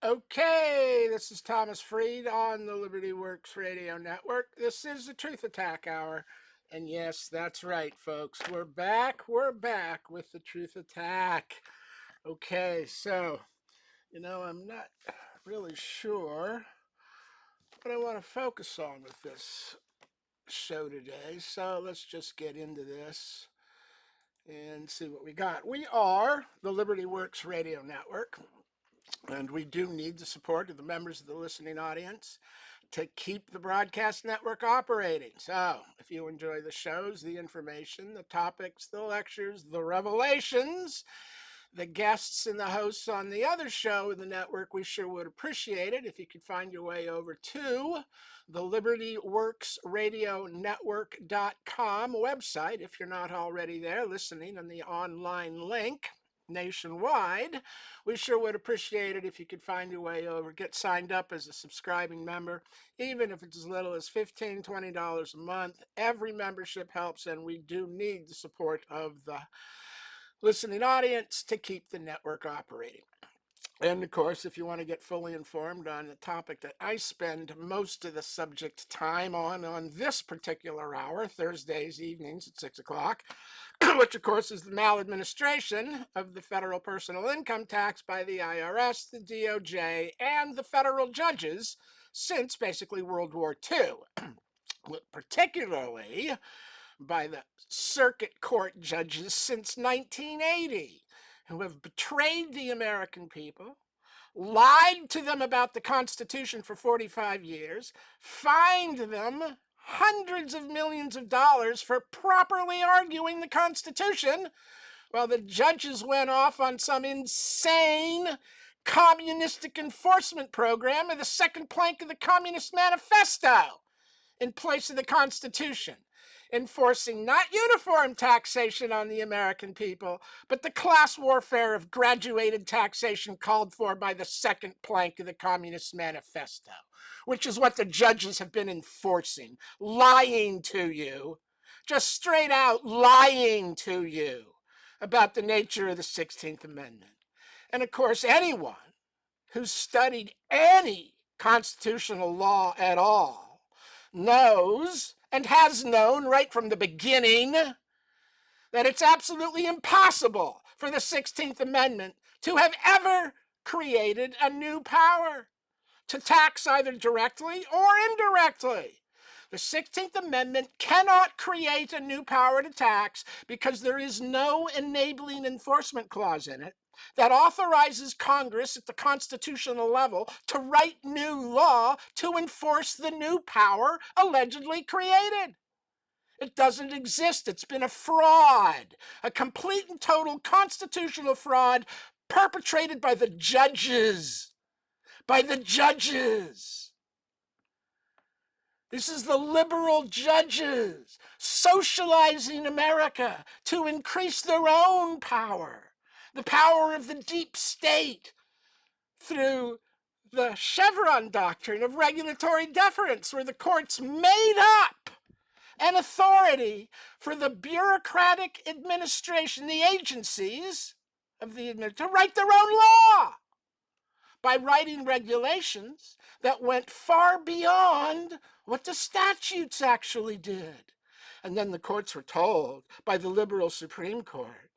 Okay, this is Thomas Freed on the Liberty Works Radio Network. This is the Truth Attack Hour. And yes, that's right, folks. We're back. We're back with the Truth Attack. Okay, so, I'm not really sure what I want to focus on with this show today. So let's just get into this and see what we got. We are the Liberty Works Radio Network. And we do need the support of the members of the listening audience to keep the broadcast network operating. So, if you enjoy the shows, the information, the topics, the lectures, the revelations, the guests and the hosts on the other show in the network, we sure would appreciate it if you could find your way over to the libertyworksradionetwork.com website if you're not already there listening on the online link nationwide. We sure would appreciate it if you could find your way over, get signed up as a subscribing member, even if it's as little as $15, $20 a month. Every membership helps, and we do need the support of the listening audience to keep the network operating. And of course, if you want to get fully informed on the topic that I spend most of the subject time on this particular hour, Thursdays evenings at 6 o'clock, which of course is the maladministration of the federal personal income tax by the IRS, the DOJ, and the federal judges since basically World War II, particularly by the circuit court judges since 1980, who have betrayed the American people, lied to them about the Constitution for 45 years, fined them hundreds of millions of dollars for properly arguing the Constitution, while the judges went off on some insane communistic enforcement program of the second plank of the Communist Manifesto in place of the Constitution, enforcing not uniform taxation on the American people, but the class warfare of graduated taxation called for by the second plank of the Communist Manifesto, which is what the judges have been enforcing, lying to you, just straight out lying to you about the nature of the 16th Amendment. And of course, anyone who's studied any constitutional law at all knows and has known right from the beginning that it's absolutely impossible for the 16th Amendment to have ever created a new power to tax either directly or indirectly. The 16th Amendment cannot create a new power to tax because there is no enabling enforcement clause in it that authorizes Congress at the constitutional level to write new law to enforce the new power allegedly created. It doesn't exist. It's been a fraud, a complete and total constitutional fraud perpetrated by the judges. By the judges. This is the liberal judges socializing America to increase their own power, the power of the deep state through the Chevron doctrine of regulatory deference, where the courts made up an authority for the bureaucratic administration, the agencies of the to write their own law by writing regulations that went far beyond what the statutes actually did. And then the courts were told by the liberal Supreme Court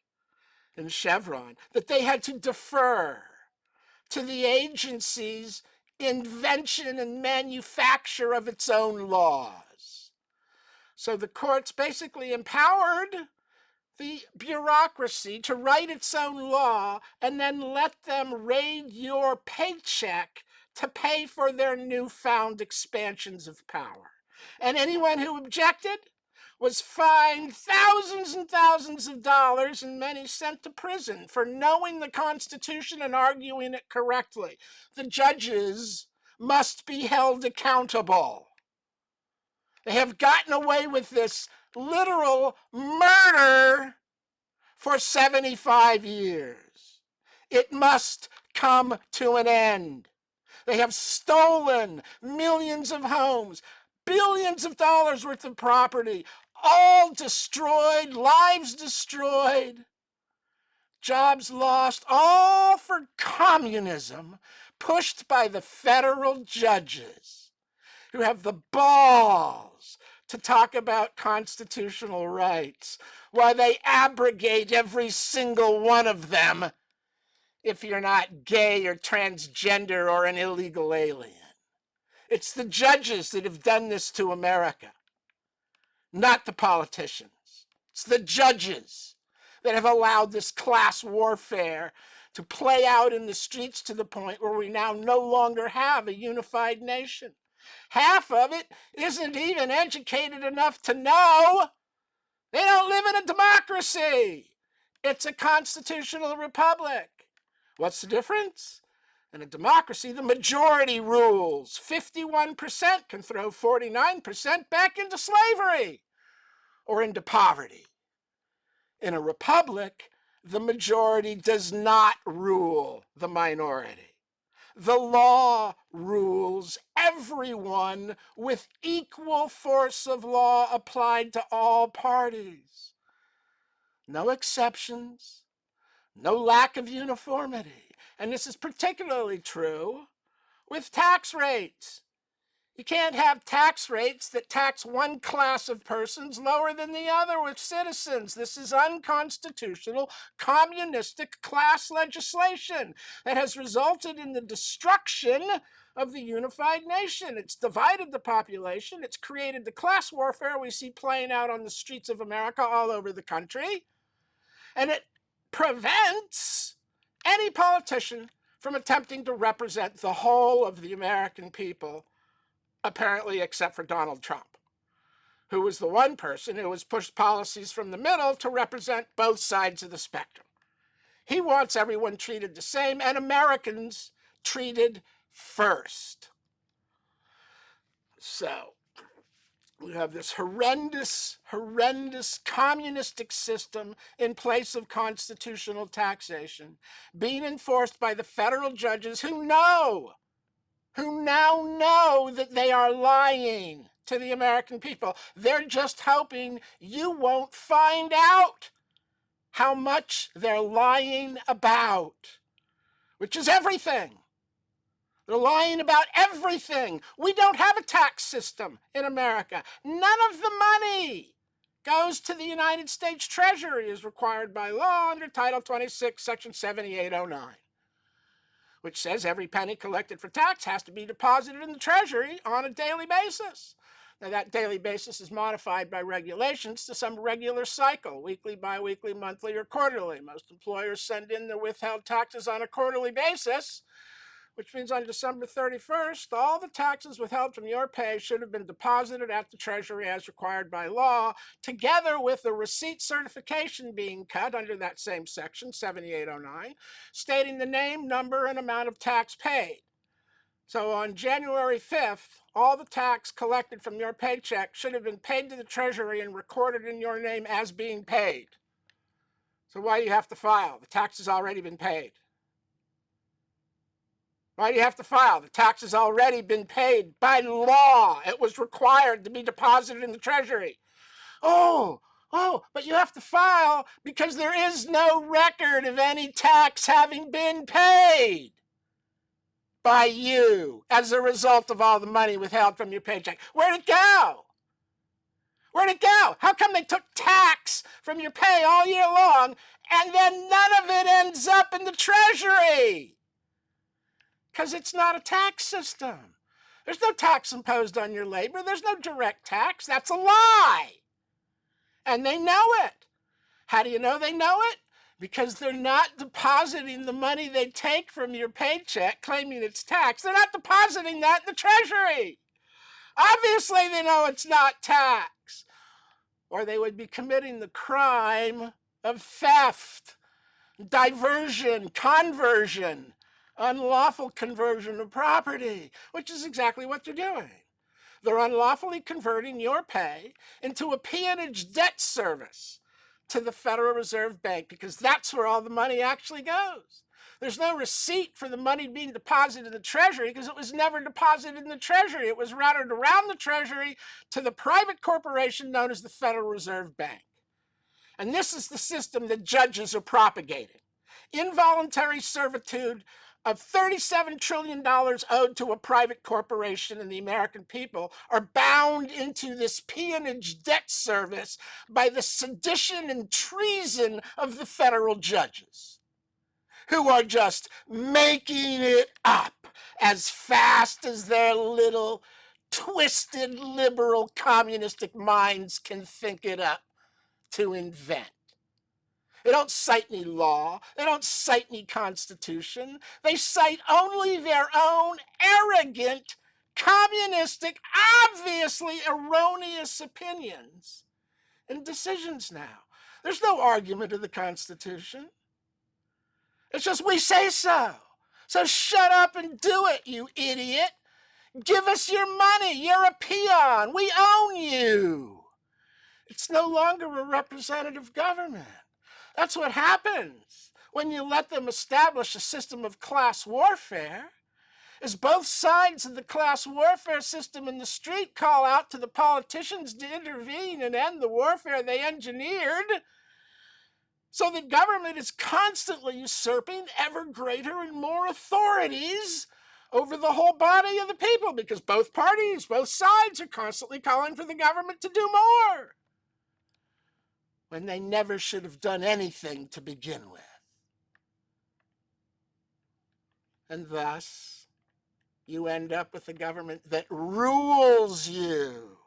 in Chevron that they had to defer to the agency's invention and manufacture of its own laws. So the courts basically empowered the bureaucracy to write its own law and then let them raid your paycheck to pay for their newfound expansions of power. And anyone who objected was fined thousands and thousands of dollars, and many sent to prison for knowing the Constitution and arguing it correctly. The judges must be held accountable. They have gotten away with this literal murder for 75 years. It must come to an end. They have stolen millions of homes, billions of dollars worth of property, all destroyed, lives destroyed, jobs lost, all for communism pushed by the federal judges who have the balls to talk about constitutional rights while they abrogate every single one of them if you're not gay or transgender or an illegal alien. It's the judges that have done this to America, not the politicians. It's the judges that have allowed this class warfare to play out in the streets to the point where we now no longer have a unified nation. Half of it isn't even educated enough to know they don't live in a democracy. It's a constitutional republic. What's the difference? In a democracy, the majority rules. 51% can throw 49% back into slavery or into poverty. In a republic, the majority does not rule the minority. The law rules everyone with equal force of law applied to all parties. No exceptions, no lack of uniformity. And this is particularly true with tax rates. You can't have tax rates that tax one class of persons lower than the other with citizens. This is unconstitutional, communistic class legislation that has resulted in the destruction of the unified nation. It's divided the population. It's created the class warfare we see playing out on the streets of America all over the country. And it prevents any politician from attempting to represent the whole of the American people, apparently except for Donald Trump, who was the one person who has pushed policies from the middle to represent both sides of the spectrum. He wants everyone treated the same and Americans treated first. So we have this horrendous communistic system in place of constitutional taxation being enforced by the federal judges who now know that they are lying to the American people. They're just hoping you won't find out how much they're lying about, which is everything. They're lying about everything. We don't have a tax system in America. None of the money goes to the United States Treasury as required by law under Title 26, Section 7809. Which says every penny collected for tax has to be deposited in the Treasury on a daily basis. Now, that daily basis is modified by regulations to some regular cycle, weekly, biweekly, monthly, or quarterly. Most employers send in their withheld taxes on a quarterly basis, which means on December 31st, all the taxes withheld from your pay should have been deposited at the Treasury as required by law, together with the receipt certification being cut under that same section, 7809, stating the name, number, and amount of tax paid. So on January 5th, all the tax collected from your paycheck should have been paid to the Treasury and recorded in your name as being paid. So why do you have to file? The tax has already been paid. Why do you have to file? The tax has already been paid by law. It was required to be deposited in the Treasury. Oh, but you have to file because there is no record of any tax having been paid by you as a result of all the money withheld from your paycheck. Where'd it go? Where'd it go? How come they took tax from your pay all year long and then none of it ends up in the Treasury? Because it's not a tax system. There's no tax imposed on your labor. There's no direct tax. That's a lie. And they know it. How do you know they know it? Because they're not depositing the money they take from your paycheck, claiming it's tax. They're not depositing that in the Treasury. Obviously, they know it's not tax. Or they would be committing the crime of theft, diversion, conversion, unlawful conversion of property, which is exactly what they're doing. They're unlawfully converting your pay into a peonage debt service to the Federal Reserve Bank because that's where all the money actually goes. There's no receipt for the money being deposited in the Treasury because it was never deposited in the Treasury. It was routed around the Treasury to the private corporation known as the Federal Reserve Bank. And this is the system that judges are propagating. Involuntary servitude of $37 trillion owed to a private corporation and the American people are bound into this peonage debt service by the sedition and treason of the federal judges, who are just making it up as fast as their little twisted liberal communistic minds can think it up to invent. They don't cite any law. They don't cite any constitution. They cite only their own arrogant, communistic, obviously erroneous opinions and decisions now. There's no argument of the Constitution. It's just we say so. So shut up and do it, you idiot. Give us your money. You're a peon. We own you. It's no longer a representative government. That's what happens when you let them establish a system of class warfare, is both sides of the class warfare system in the street call out to the politicians to intervene and end the warfare they engineered. So the government is constantly usurping ever greater and more authorities over the whole body of the people, because both parties, both sides are constantly calling for the government to do more, when they never should have done anything to begin with. And thus, you end up with a government that rules you,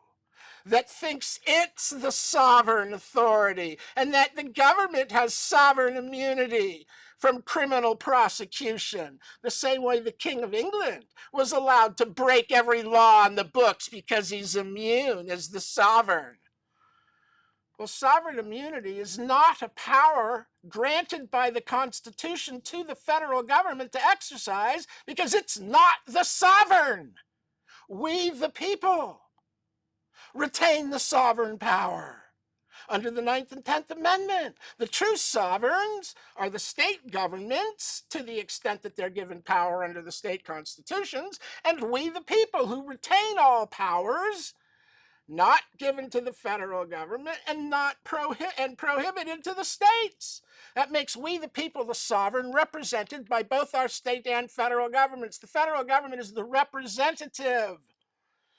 that thinks it's the sovereign authority, and that the government has sovereign immunity from criminal prosecution, the same way the King of England was allowed to break every law on the books because he's immune as the sovereign. Well, sovereign immunity is not a power granted by the Constitution to the federal government to exercise, because it's not the sovereign. We, the people, retain the sovereign power under the 9th and 10th Amendment. The true sovereigns are the state governments, to the extent that they're given power under the state constitutions, and we, the people, who retain all powers not given to the federal government and not prohibited to the states. That makes we, the people, the sovereign, represented by both our state and federal governments. The federal government is the representative.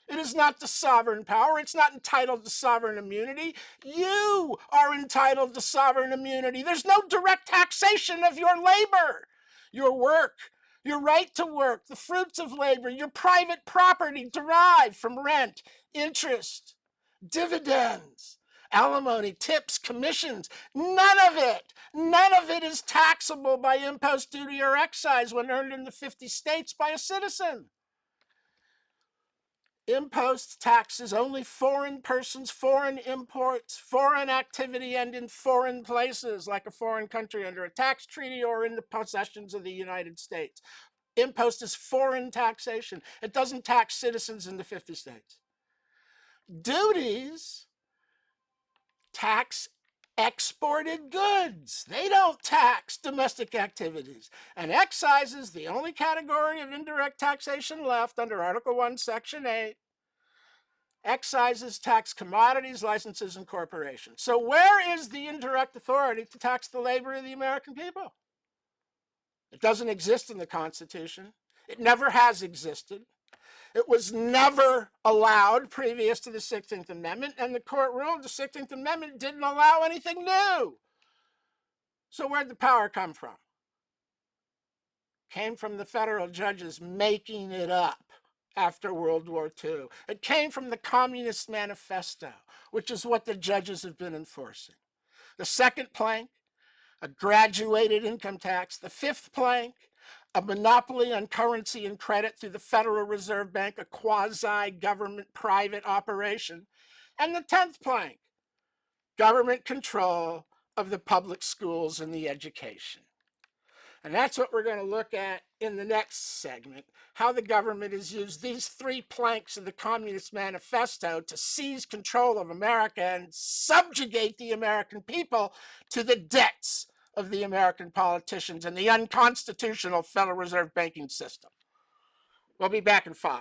It is not the sovereign power. It's not entitled to sovereign immunity. You are entitled to sovereign immunity. There's no direct taxation of your labor, your work, your right to work, the fruits of labor, your private property derived from rent, interest, dividends, alimony, tips, commissions. None of it is taxable by impost, duty, or excise when earned in the 50 states by a citizen. Imposts, taxes, only foreign persons, foreign imports, foreign activity, and in foreign places, like a foreign country under a tax treaty or in the possessions of the United States. Impost is foreign taxation. It doesn't tax citizens in the 50 states. Duties tax exported goods. They don't tax domestic activities. And excises, the only category of indirect taxation left under Article 1, Section 8, excises tax commodities, licenses, and corporations. So where is the indirect authority to tax the labor of the American people? It doesn't exist in the Constitution. It never has existed. It was never allowed previous to the 16th Amendment, and the court ruled the 16th Amendment didn't allow anything new. So where'd the power come from? Came from the federal judges making it up after World War II. It came from the Communist Manifesto, which is what the judges have been enforcing. The second plank, a graduated income tax. The fifth plank, a monopoly on currency and credit through the Federal Reserve Bank, a quasi-government private operation. And the 10th plank, government control of the public schools and the education. And that's what we're going to look at in the next segment, how the government has used these three planks of the Communist Manifesto to seize control of America and subjugate the American people to the debts of the American politicians and the unconstitutional Federal Reserve banking system. We'll be back in 5.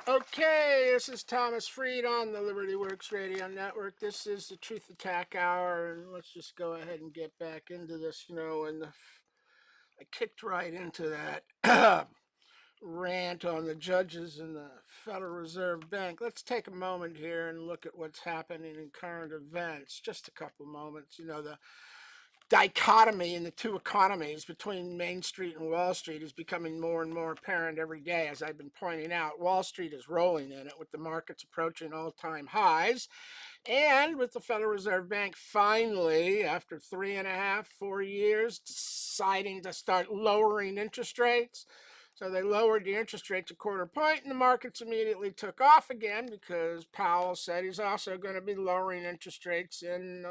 Okay, this is Thomas Freed on the Liberty Works Radio Network. This is the Truth Attack Hour, and let's just go ahead and get back into this. And I kicked right into that rant on the judges and the Federal Reserve Bank. Let's take a moment here and look at what's happening in current events. Just a couple moments. The dichotomy in the two economies between Main Street and Wall Street is becoming more and more apparent every day. As I've been pointing out, Wall Street is rolling in it with the markets approaching all-time highs, and with the Federal Reserve Bank finally, after 3.5, 4 years, deciding to start lowering interest rates. So they lowered the interest rates a quarter point, and the markets immediately took off again because Powell said he's also going to be lowering interest rates in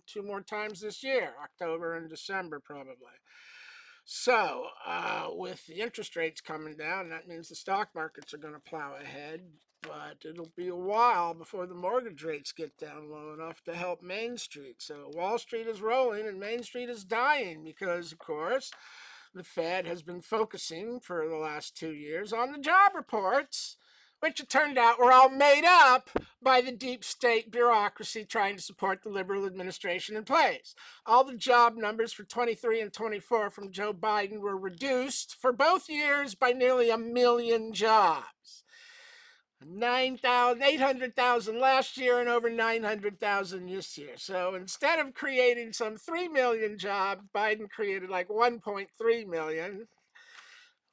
2 more times this year, October and December probably. So with the interest rates coming down, that means the stock markets are going to plow ahead, but it'll be a while before the mortgage rates get down low enough to help Main Street. So Wall Street is rolling and Main Street is dying because, of course, the Fed has been focusing for the last 2 years on the job reports, which it turned out were all made up by the deep state bureaucracy trying to support the liberal administration in place. All the job numbers for 23 and 24 from Joe Biden were reduced for both years by nearly 1 million jobs. 800,000 last year and over 900,000 this year. So instead of creating some 3 million jobs, Biden created like 1.3 million,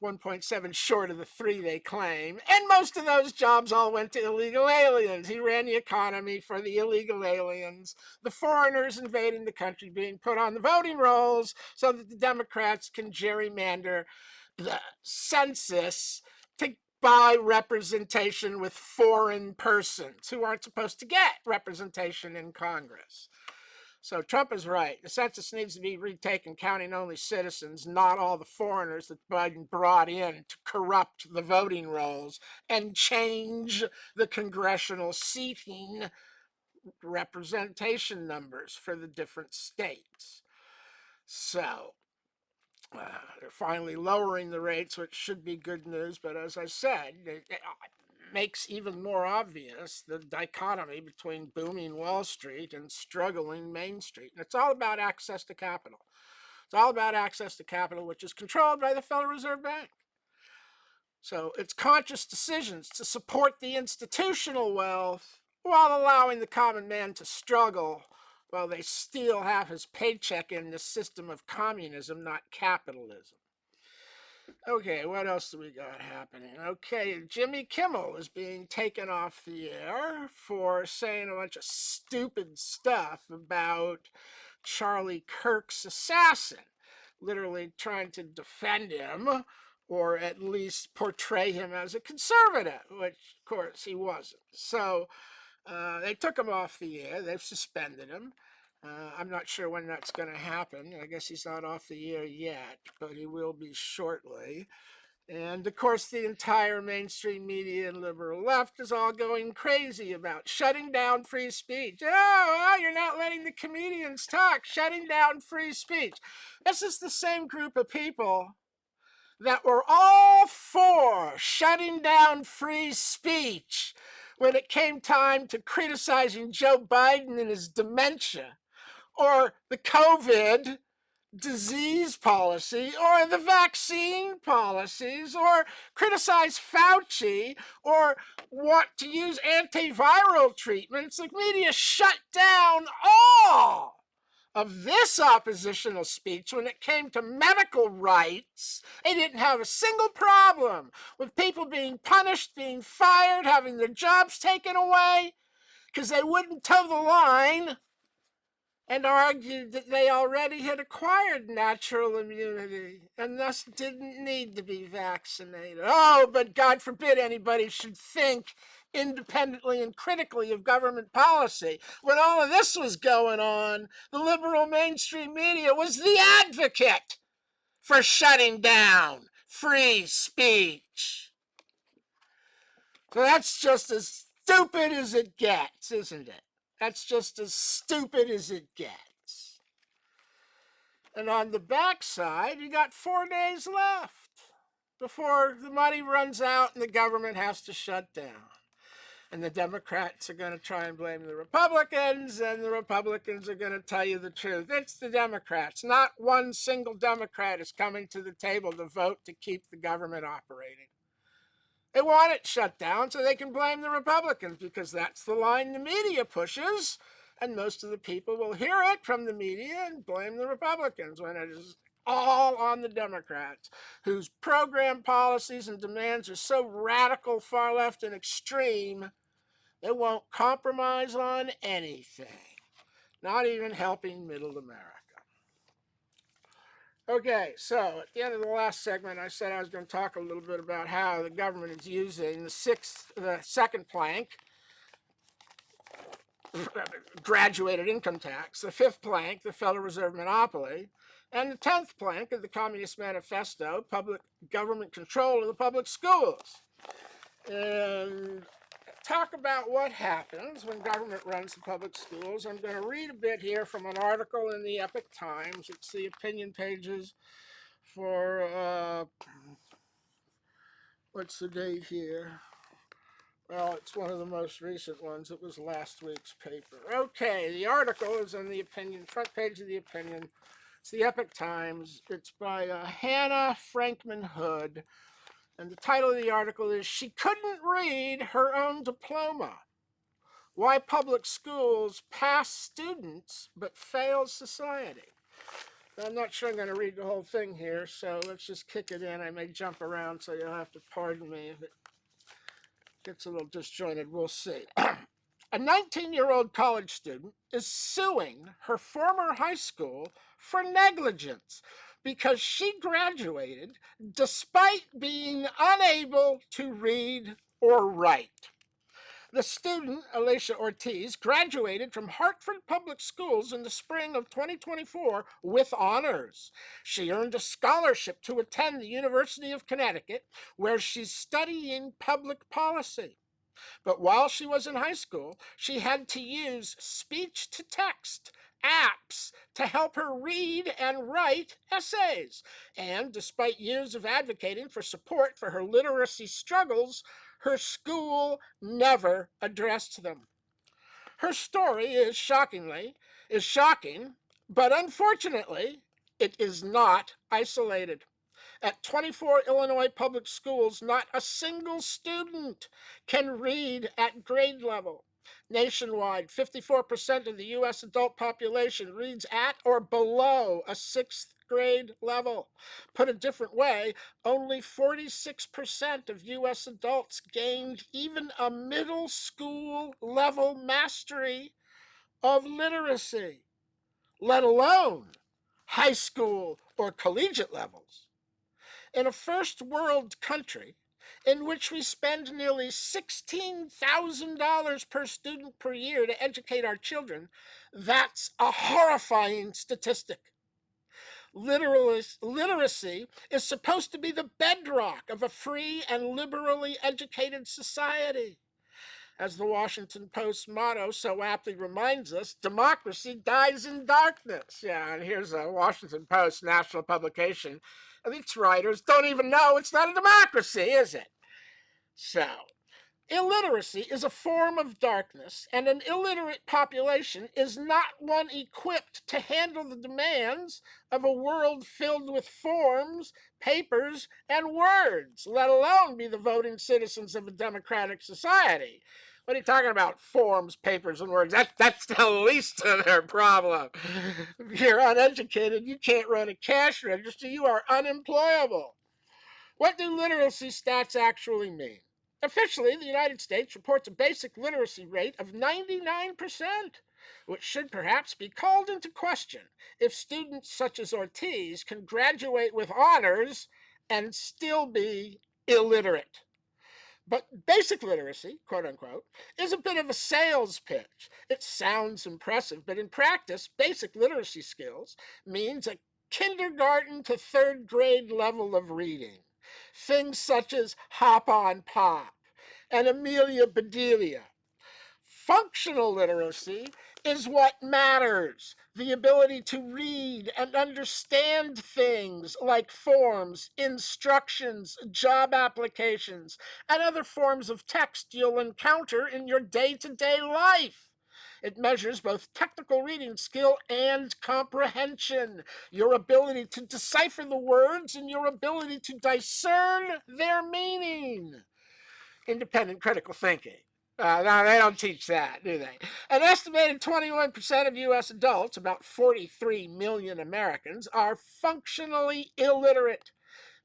1.7 short of the 3 they claim. And most of those jobs all went to illegal aliens. He ran the economy for the illegal aliens, the foreigners invading the country being put on the voting rolls so that the Democrats can gerrymander the census to by representation with foreign persons who aren't supposed to get representation in Congress. So Trump is right. The census needs to be retaken, counting only citizens, not all the foreigners that Biden brought in to corrupt the voting rolls and change the congressional seating representation numbers for the different states. So they're finally lowering the rates, which should be good news. But as I said, it makes even more obvious the dichotomy between booming Wall Street and struggling Main Street. And it's all about access to capital. It's all about access to capital, which is controlled by the Federal Reserve Bank. So it's conscious decisions to support the institutional wealth while allowing the common man to struggle while they steal half his paycheck in the system of communism, not capitalism. Okay, what else do we got happening? Okay, Jimmy Kimmel is being taken off the air for saying a bunch of stupid stuff about Charlie Kirk's assassin, literally trying to defend him or at least portray him as a conservative, which of course he wasn't. So they took him off the air. They've suspended him. I'm not sure when that's going to happen. I guess he's not off the air yet, but he will be shortly. And of course, the entire mainstream media and liberal left is all going crazy about shutting down free speech. Oh, you're not letting the comedians talk, shutting down free speech. This is the same group of people that were all for shutting down free speech when it came time to criticizing Joe Biden and his dementia, or the COVID disease policy, or the vaccine policies, or criticize Fauci, or want to use antiviral treatments. The media shut down all of this oppositional speech when it came to medical rights. They didn't have a single problem with people being punished, being fired, having their jobs taken away because they wouldn't toe the line and argued that they already had acquired natural immunity and thus didn't need to be vaccinated. Oh, but God forbid anybody should think independently and critically of government policy. When all of this was going on, the liberal mainstream media was the advocate for shutting down free speech. So that's just as stupid as it gets, isn't it? That's just as stupid as it gets. And on the backside, you got 4 days left. before the money runs out and the government has to shut down. And the Democrats are going to try and blame the Republicans, and the Republicans are going to tell you the truth. It's the Democrats. Not one single Democrat is coming to the table to vote to keep the government operating. They want it shut down so they can blame the Republicans, because that's the line the media pushes, and most of the people will hear it from the media and blame the Republicans when it is all on the Democrats, whose program policies and demands are so radical, far left, and extreme, they won't compromise on anything, not even helping middle America. Okay, so at the end of the last segment, I said I was going to talk a little bit about how the government is using the second plank, graduated income tax, the fifth plank, the Federal Reserve monopoly, and the 10th plank of the Communist Manifesto, public government control of the public schools. And talk about what happens when government runs the public schools. I'm going to read a bit here from an article in the Epoch Times. It's the opinion pages for, what's the date here? Well, it's one of the most recent ones. It was last week's paper. Okay, the article is on the opinion, front page of the opinion. It's the Epoch Times. It's by Hannah Frankman Hood. And the title of the article is, "She Couldn't Read Her Own Diploma. Why Public Schools Pass Students But Fail Society." I'm not sure I'm going to read the whole thing here, so let's just kick it in. I may jump around, so you'll have to pardon me if it gets a little disjointed. We'll see. A 19-year-old college student is suing her former high school for negligence because she graduated despite being unable to read or write. The student, Alicia Ortiz, graduated from Hartford Public Schools in the spring of 2024 with honors. She earned a scholarship to attend the University of Connecticut, where she's studying public policy. But while she was in high school, she had to use speech-to-text apps to help her read and write essays. And despite years of advocating for support for her literacy struggles, her school never addressed them. Her story is shocking, but unfortunately, it is not isolated. At 24 Illinois public schools, not a single student can read at grade level. Nationwide, 54% of the U.S. adult population reads at or below a sixth grade level. Put a different way, only 46% of U.S. adults gained even a middle school level mastery of literacy, let alone high school or collegiate levels. In a first world country in which we spend nearly $16,000 per student per year to educate our children, that's a horrifying statistic. Literacy is supposed to be the bedrock of a free and liberally educated society. As the Washington Post motto so aptly reminds us, democracy dies in darkness. Yeah, and here's a Washington Post national publication. And its writers don't even know it's not a democracy, is it? So, illiteracy is a form of darkness, and an illiterate population is not one equipped to handle the demands of a world filled with forms, papers, and words, let alone be the voting citizens of a democratic society. What are you talking about? Forms, papers, and words. That's the least of their problem. If you're uneducated, you can't run a cash register. You are unemployable. What do literacy stats actually mean? Officially, the United States reports a basic literacy rate of 99%, which should perhaps be called into question if students such as Ortiz can graduate with honors and still be illiterate. But basic literacy, quote unquote, is a bit of a sales pitch. It sounds impressive, but in practice, basic literacy skills means a kindergarten to third grade level of reading. Things such as Hop on Pop and Amelia Bedelia. Functional literacy is what matters. The ability to read and understand things like forms, instructions, job applications, and other forms of text you'll encounter in your day to day life. It measures both technical reading skill and comprehension, your ability to decipher the words and your ability to discern their meaning. Independent critical thinking. No, they don't teach that, do they? An estimated 21% of U.S. adults, about 43 million Americans, are functionally illiterate,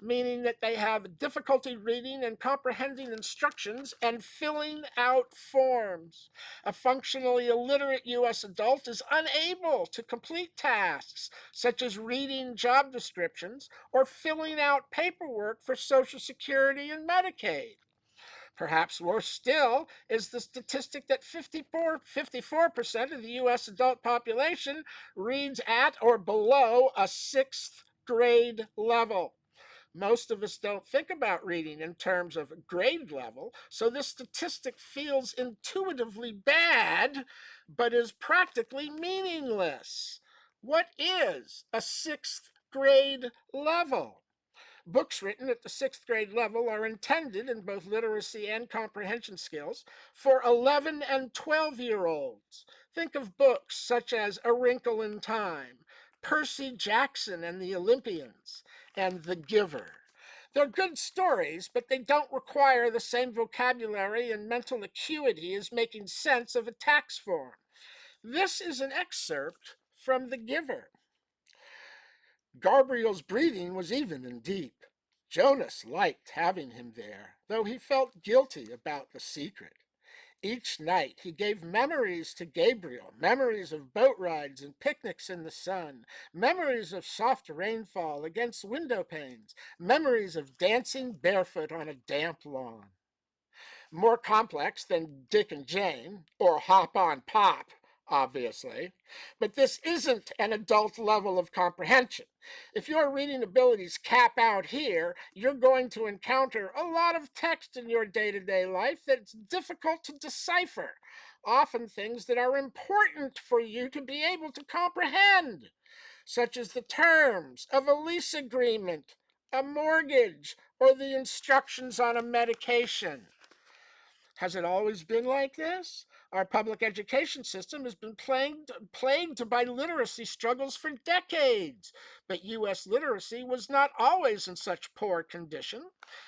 meaning that they have difficulty reading and comprehending instructions and filling out forms. A functionally illiterate U.S. adult is unable to complete tasks such as reading job descriptions or filling out paperwork for Social Security and Medicaid. Perhaps worse still is the statistic that 54% of the U.S. adult population reads at or below a sixth grade level. Most of us don't think about reading in terms of grade level, so this statistic feels intuitively bad, but is practically meaningless. What is a sixth grade level? Books written at the sixth grade level are intended in both literacy and comprehension skills for 11 and 12-year-olds. Think of books such as A Wrinkle in Time, Percy Jackson and the Olympians, and The Giver. They're good stories, but they don't require the same vocabulary and mental acuity as making sense of a tax form. This is an excerpt from The Giver. Gabriel's breathing was even and deep. Jonas liked having him there, though he felt guilty about the secret. Each night he gave memories to Gabriel, memories of boat rides and picnics in the sun, memories of soft rainfall against window panes, memories of dancing barefoot on a damp lawn. More complex than Dick and Jane, or Hop on Pop, obviously. But this isn't an adult level of comprehension. If your reading abilities cap out here, you're going to encounter a lot of text in your day to day life that's difficult to decipher, often things that are important for you to be able to comprehend, such as the terms of a lease agreement, a mortgage, or the instructions on a medication. Has it always been like this? Our public education system has been plagued by literacy struggles for decades, but U.S. literacy was not always in such poor condition.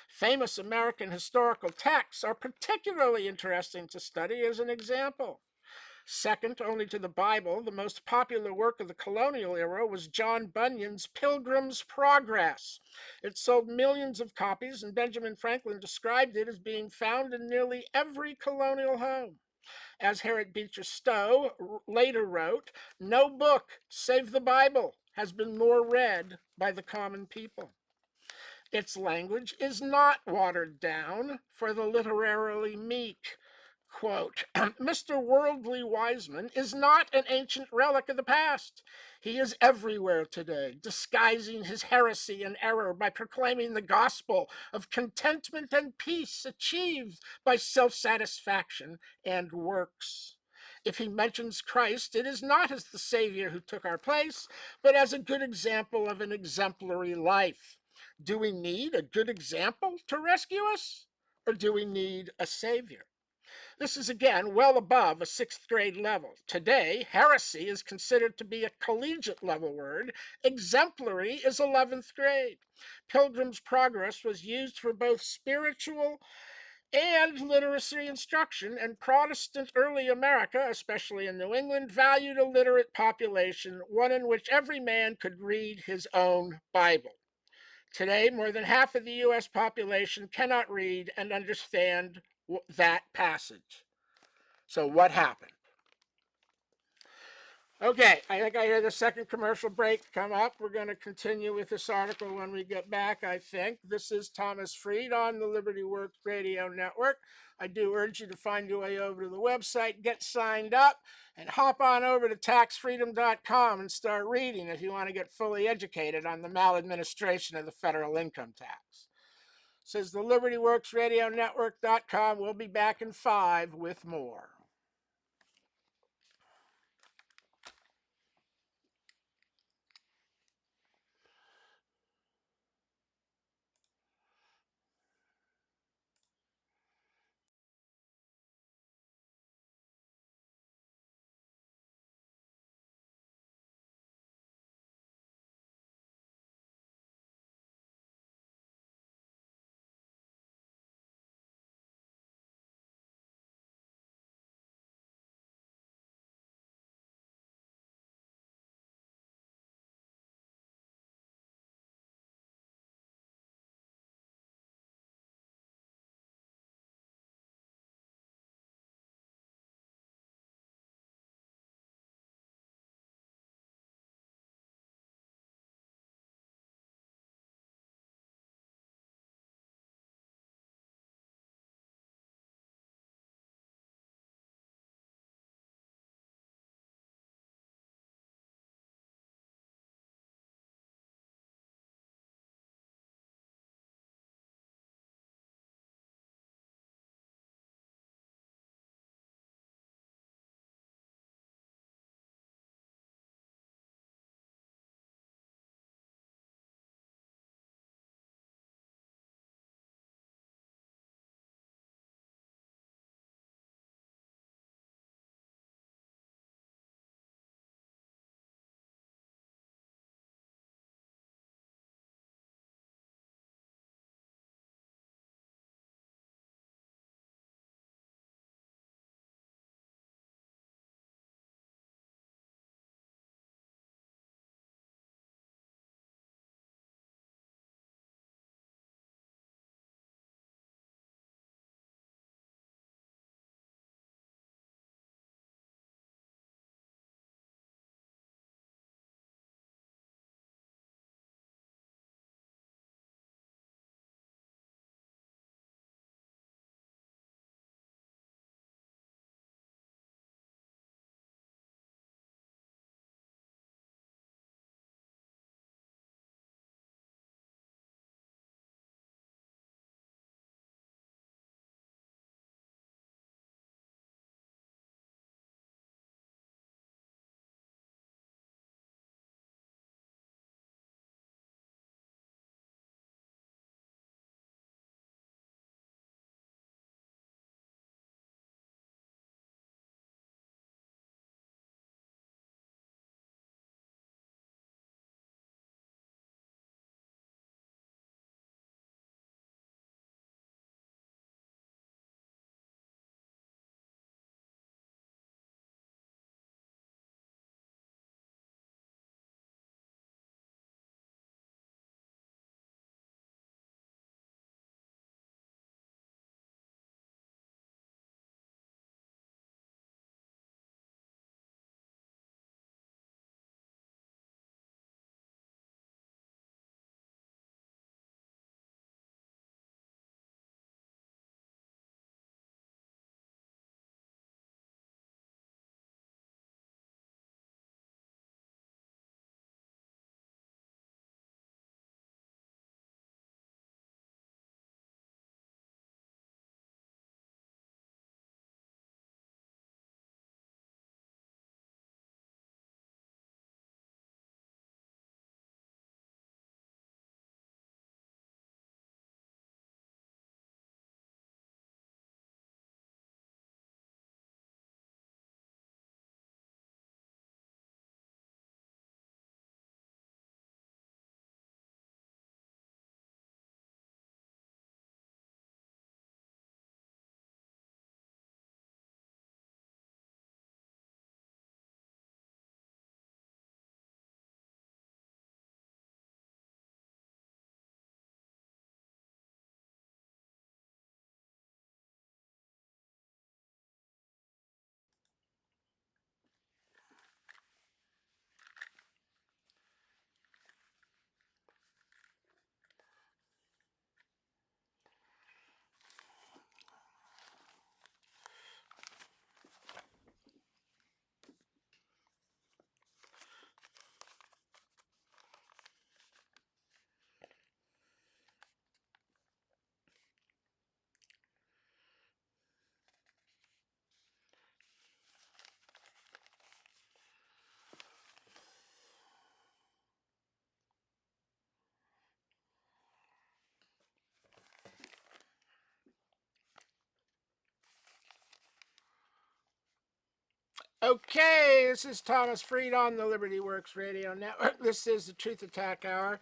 Famous American historical texts are particularly interesting to study as an example. Second only to the Bible, the most popular work of the colonial era was John Bunyan's Pilgrim's Progress. It sold millions of copies, and Benjamin Franklin described it as being found in nearly every colonial home. As Harriet Beecher Stowe later wrote, no book save the Bible has been more read by the common people. Its language is not watered down for the literarily meek. Quote, Mr. Worldly Wiseman is not an ancient relic of the past. He is everywhere today, disguising his heresy and error by proclaiming the gospel of contentment and peace achieved by self-satisfaction and works. If he mentions Christ, it is not as the Savior who took our place, but as a good example of an exemplary life. Do we need a good example to rescue us? Or do we need a Savior? This is again well above a sixth grade level. Today, heresy is considered to be a collegiate level word. Exemplary is 11th grade. Pilgrim's Progress was used for both spiritual and literacy instruction, and Protestant early America, especially in New England, valued a literate population, one in which every man could read his own Bible. Today, more than half of the U.S. population cannot read and understand that passage. So what happened? Okay, I think I hear the second commercial break come up. We're going to continue with this article when we get back, I think. This is Thomas Freed on the Liberty Works Radio Network. I do urge you to find your way over to the website, get signed up, and hop on over to taxfreedom.com and start reading if you want to get fully educated on the maladministration of the federal income tax. Says the Liberty Works Radio Network.com. We'll be back in 5 with more. Okay, this is Thomas Freed on the Liberty Works Radio Network. This is the Truth Attack Hour.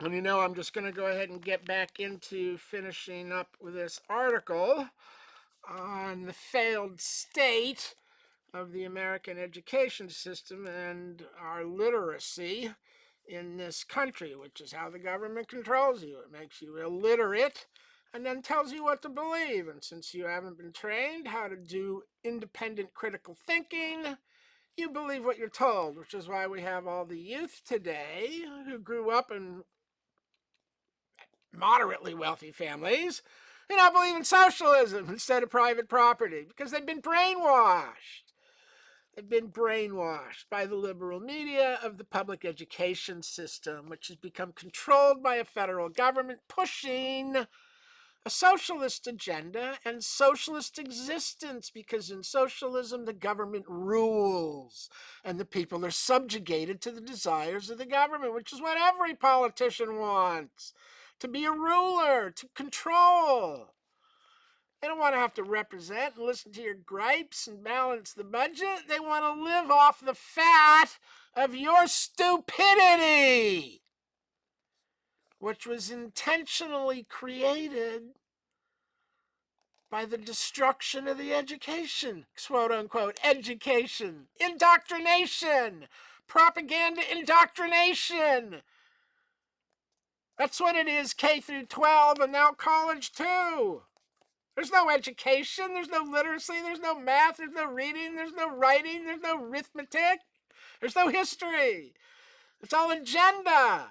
And I'm just going to go ahead and get back into finishing up with this article on the failed state of the American education system and our literacy in this country, which is how the government controls you. It makes you illiterate and then tells you what to believe. And since you haven't been trained how to do independent critical thinking, you believe what you're told, which is why we have all the youth today who grew up in moderately wealthy families who now believe in socialism instead of private property because they've been brainwashed. They've been brainwashed by the liberal media of the public education system, which has become controlled by a federal government pushing a socialist agenda and socialist existence, because in socialism the government rules and the people are subjugated to the desires of the government, which is what every politician wants: to be a ruler, to control. They don't want to have to represent and listen to your gripes and balance the budget. They want to live off the fat of your stupidity, which was intentionally created by the destruction of the education, quote unquote, education, indoctrination, propaganda indoctrination. That's what it is, K through 12, and now college too. There's no education, there's no literacy, there's no math, there's no reading, there's no writing, there's no arithmetic, there's no history. It's all agenda.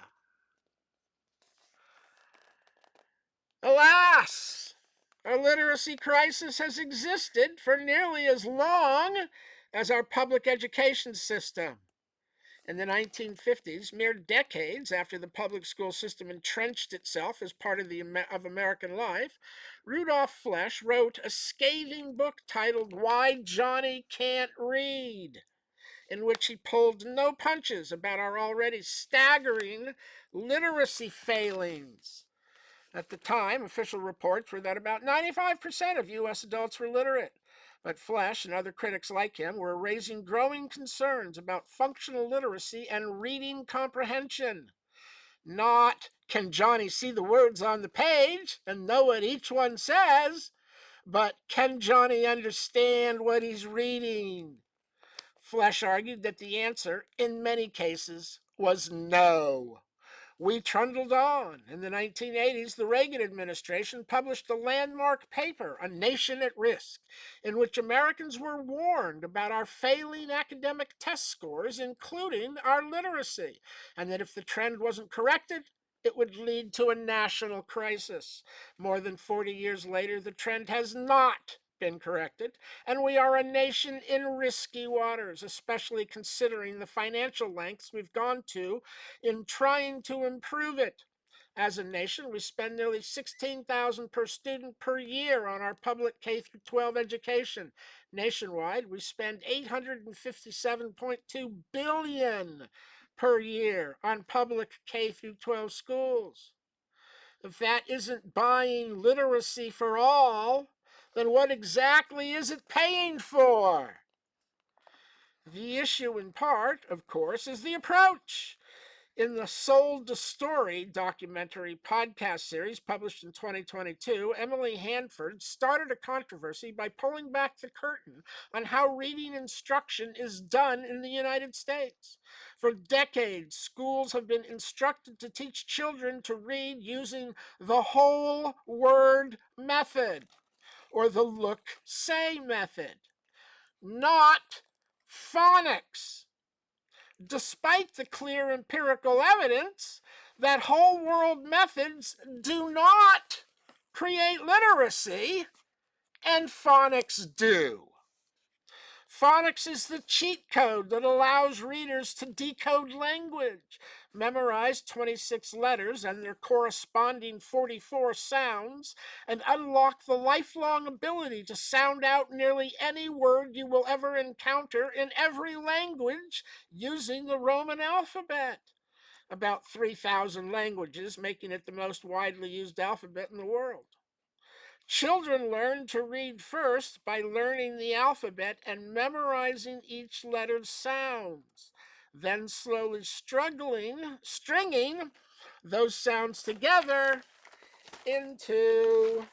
Alas, our literacy crisis has existed for nearly as long as our public education system. In the 1950s, mere decades after the public school system entrenched itself as part of American life, Rudolph Flesch wrote a scathing book titled Why Johnny Can't Read, in which he pulled no punches about our already staggering literacy failings. At the time, official reports were that about 95% of U.S. adults were literate. But Flesch and other critics like him were raising growing concerns about functional literacy and reading comprehension. Not, can Johnny see the words on the page and know what each one says, but can Johnny understand what he's reading? Flesch argued that the answer, in many cases, was no. We trundled on. In the 1980s, the Reagan administration published a landmark paper, A Nation at Risk, in which Americans were warned about our failing academic test scores, including our literacy, and that if the trend wasn't corrected, it would lead to a national crisis. More than 40 years later, the trend has not been corrected, and we are a nation in risky waters, especially considering the financial lengths we've gone to in trying to improve it. As a nation, we spend nearly $16,000 per student per year on our public K through 12 education. Nationwide, we spend $857.2 billion per year on public K through 12 schools. If that isn't buying literacy for all, then what exactly is it paying for? The issue, in part, of course, is the approach. In the Sold to Story documentary podcast series published in 2022, Emily Hanford started a controversy by pulling back the curtain on how reading instruction is done in the United States. For decades, schools have been instructed to teach children to read using the whole word method, or the look-say method, not phonics, despite the clear empirical evidence that whole world methods do not create literacy and phonics do. Phonics is the cheat code that allows readers to decode language, memorize 26 letters and their corresponding 44 sounds, and unlock the lifelong ability to sound out nearly any word you will ever encounter in every language using the Roman alphabet. About 3,000 languages, making it the most widely used alphabet in the world. Children learn to read first by learning the alphabet and memorizing each letter's sounds, then slowly stringing those sounds together into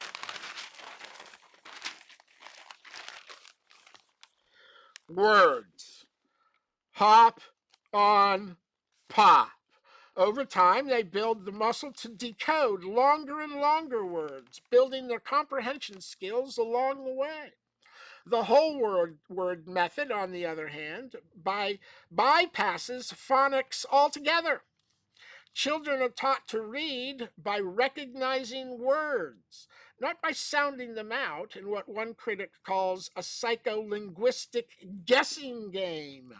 words. Hop, on, pop. Over time, they build the muscle to decode longer and longer words, building their comprehension skills along the way. The whole word method, on the other hand, bypasses phonics altogether. Children are taught to read by recognizing words, not by sounding them out in what one critic calls a psycholinguistic guessing game.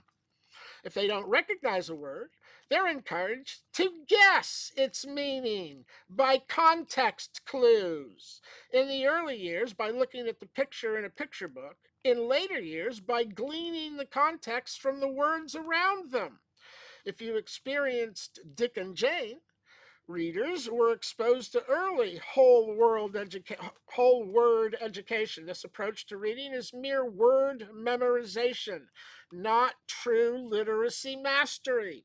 If they don't recognize a word, they're encouraged to guess its meaning by context clues. In the early years, by looking at the picture in a picture book. In later years, by gleaning the context from the words around them. If you experienced Dick and Jane, readers were exposed to early whole word education. This approach to reading is mere word memorization, not true literacy mastery.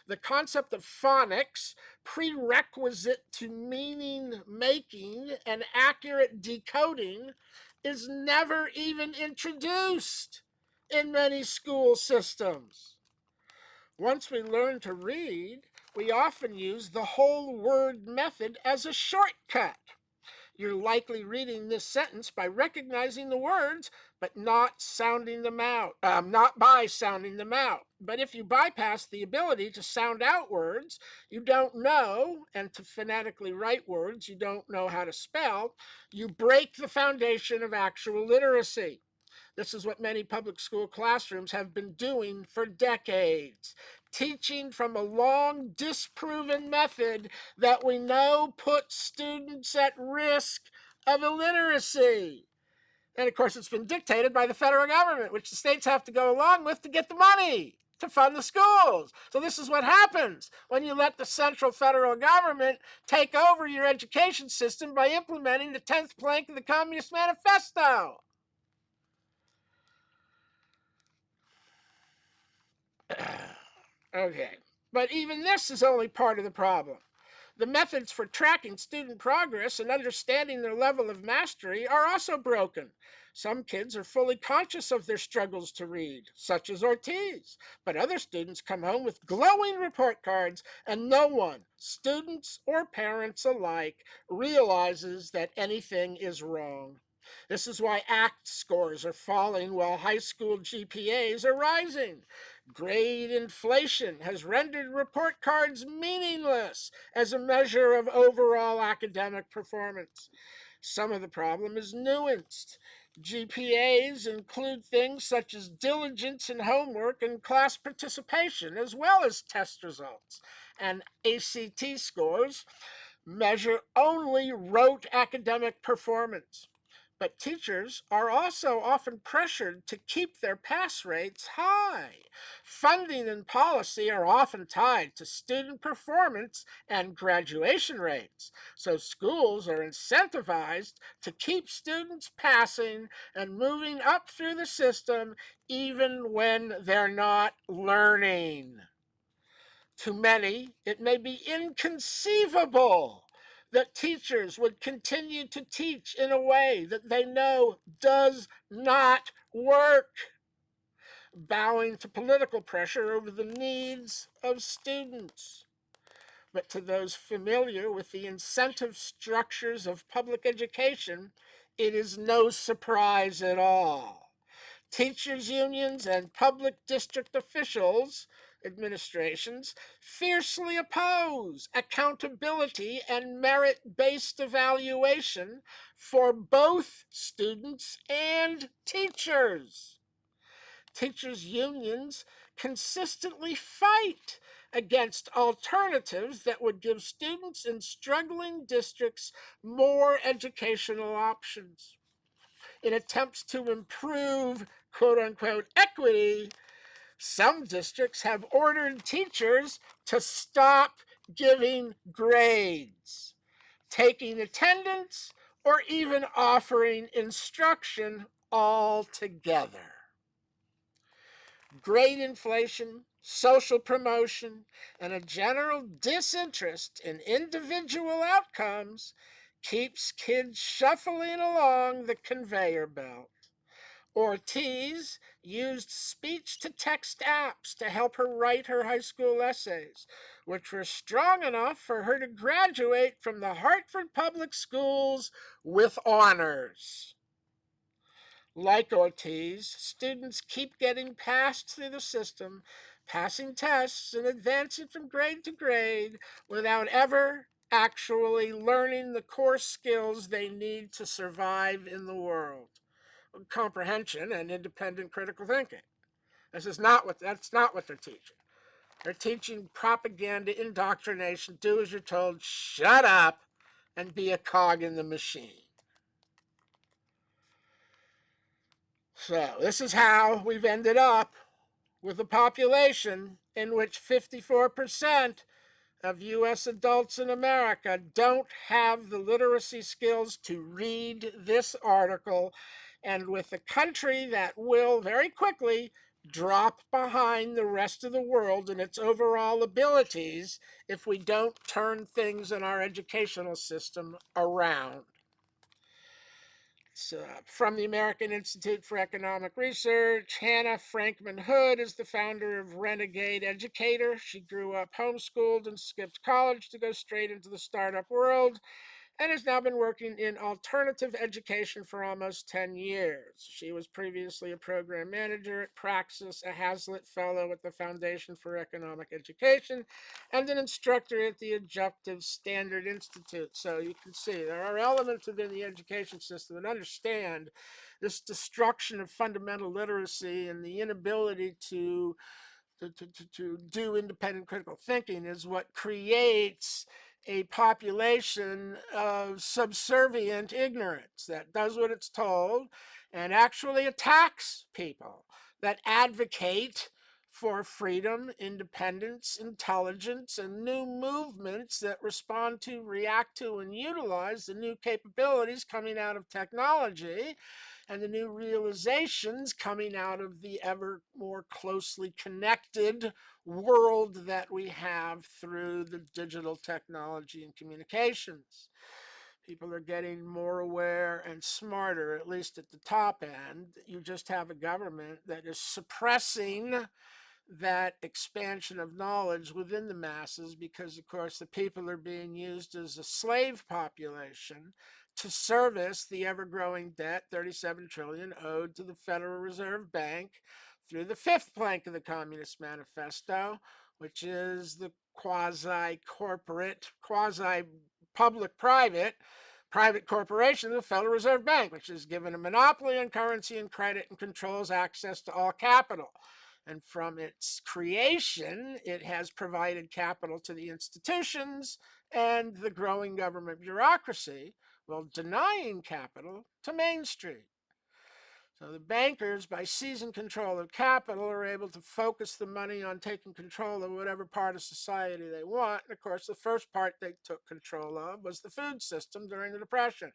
The concept of phonics, prerequisite to meaning making and accurate decoding, is never even introduced in many school systems. Once we learn to read, we often use the whole word method as a shortcut. You're likely reading this sentence by recognizing the words, but not sounding them out. Not by sounding them out. But if you bypass the ability to sound out words you don't know, and to phonetically write words you don't know how to spell, you break the foundation of actual literacy. This is what many public school classrooms have been doing for decades, teaching from a long disproven method that we know puts students at risk of illiteracy. And of course, it's been dictated by the federal government, which the states have to go along with to get the money to fund the schools. So this is what happens when you let the central federal government take over your education system by implementing the 10th plank of the Communist Manifesto. Okay, but even this is only part of the problem. The methods for tracking student progress and understanding their level of mastery are also broken. Some kids are fully conscious of their struggles to read, such as Ortiz, but other students come home with glowing report cards, and no one, students or parents alike, realizes that anything is wrong. This is why ACT scores are falling while high school GPAs are rising. Grade inflation has rendered report cards meaningless as a measure of overall academic performance. Some of the problem is nuanced. GPAs include things such as diligence in homework and class participation, as well as test results. And ACT scores measure only rote academic performance. But teachers are also often pressured to keep their pass rates high. Funding and policy are often tied to student performance and graduation rates, so schools are incentivized to keep students passing and moving up through the system even when they're not learning. To many, it may be inconceivable that teachers would continue to teach in a way that they know does not work, bowing to political pressure over the needs of students. But to those familiar with the incentive structures of public education, it is no surprise at all. Teachers' unions and public district officials, administrations, fiercely oppose accountability and merit-based evaluation for both students and teachers. Teachers' unions consistently fight against alternatives that would give students in struggling districts more educational options. In attempts to improve quote unquote equity, some districts have ordered teachers to stop giving grades, taking attendance, or even offering instruction altogether. Grade inflation, social promotion, and a general disinterest in individual outcomes keeps kids shuffling along the conveyor belt. Ortiz used speech to text apps to help her write her high school essays, which were strong enough for her to graduate from the Hartford Public Schools with honors. Like Ortiz, students keep getting passed through the system, passing tests and advancing from grade to grade without ever actually learning the core skills they need to survive in the world: comprehension and independent critical thinking. That's not what they're teaching. They're teaching propaganda, indoctrination, do as you're told, shut up, and be a cog in the machine. So this is how we've ended up with a population in which 54% of U.S. adults in America don't have the literacy skills to read this article, and with a country that will very quickly drop behind the rest of the world in its overall abilities if we don't turn things in our educational system around. From the American Institute for Economic Research, Hannah Frankman Hood is the founder of Renegade Educator. She grew up homeschooled and skipped college to go straight into the startup world, and has now been working in alternative education for almost 10 years. She was previously a program manager at Praxis, a Hazlitt Fellow at the Foundation for Economic Education, and an instructor at the Adjunctive Standard Institute. So you can see there are elements within the education system that understand this destruction of fundamental literacy and the inability to do independent critical thinking is what creates a population of subservient ignorance that does what it's told and actually attacks people that advocate for freedom, independence, intelligence, and new movements that respond to, react to, and utilize the new capabilities coming out of technology and the new realizations coming out of the ever more closely connected world that we have through the digital technology and communications. People are getting more aware and smarter, at least at the top end. You just have a government that is suppressing that expansion of knowledge within the masses because, of course, the people are being used as a slave population to service the ever-growing debt, 37 trillion, owed to the Federal Reserve Bank through the fifth plank of the Communist Manifesto, which is the quasi-corporate, quasi-public-private private corporation of the Federal Reserve Bank, which is given a monopoly on currency and credit and controls access to all capital. And from its creation, it has provided capital to the institutions and the growing government bureaucracy, while denying capital to Main Street. So the bankers, by seizing control of capital, are able to focus the money on taking control of whatever part of society they want. And of course, the first part they took control of was the food system during the Depression.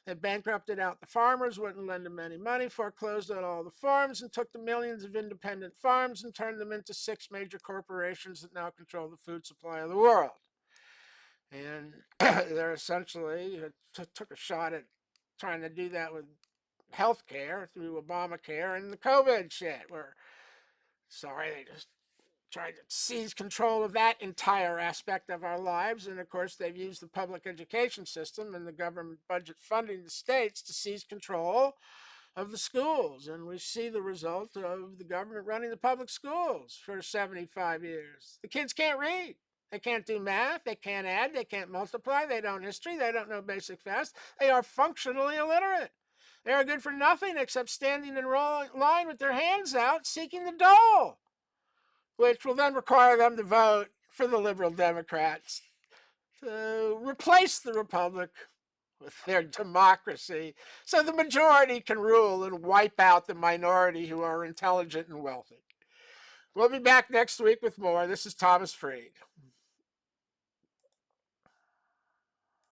They bankrupted out the farmers, wouldn't lend them any money, foreclosed on all the farms, and took the millions of independent farms and turned them into 6 major corporations that now control the food supply of the world. And they're essentially took a shot at trying to do that with healthcare through Obamacare and the COVID shit. They just tried to seize control of that entire aspect of our lives. And of course, they've used the public education system and the government budget funding the states to seize control of the schools. And we see the result of the government running the public schools for 75 years. The kids can't read. They can't do math. They can't add. They can't multiply. They don't history. They don't know basic facts. They are functionally illiterate. They are good for nothing except standing in line with their hands out seeking the dole, which will then require them to vote for the liberal Democrats to replace the Republic with their democracy so the majority can rule and wipe out the minority who are intelligent and wealthy. We'll be back next week with more. This is Thomas Freed.